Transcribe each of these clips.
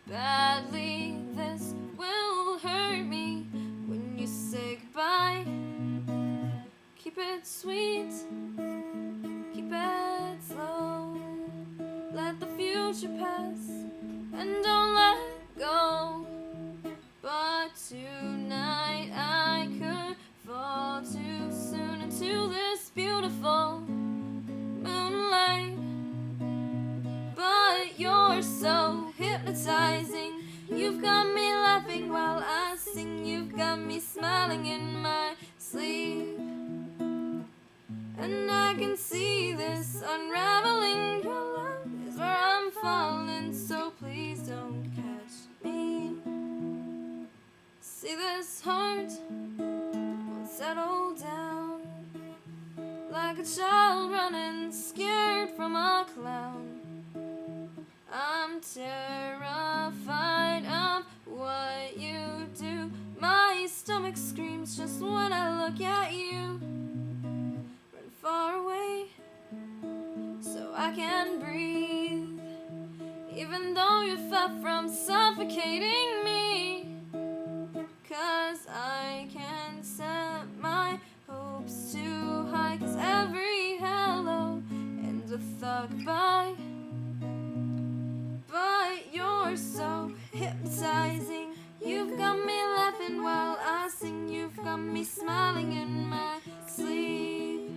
badly. This will hurt me when you say goodbye. Keep it sweet, keep it slow. Let the future pass and don't let go. But tonight I could fall too soon into this beautiful moonlight. But you're so hypnotizing. You've got me laughing while I sing. You've got me smiling in my sleep. And I can see this unraveling. Your love is where I'm falling, so please don't catch me. See, this heart won't settle down, like a child running scared from a clown. I'm terrified of what you do. My stomach screams just when I look at you. Run far away so I can breathe, even though you're far from suffocating me. 'Cause I can't set my hopes too high, 'cause every hello ends with a goodbye. But you're so hypnotizing. You've got me laughing while I sing. You've got me smiling in my sleep.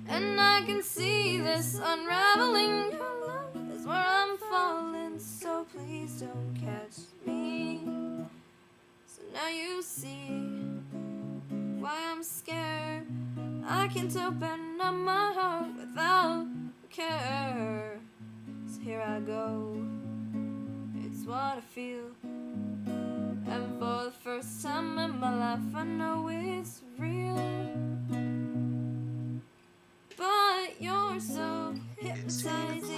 And I can see this unraveling. Your love is where I'm falling, so please don't catch me. So now you see why I'm scared. I can't open up my heart without care. So here I go, it's what I feel. And for the first time in my life I know it's real. But you're so hypnotizing.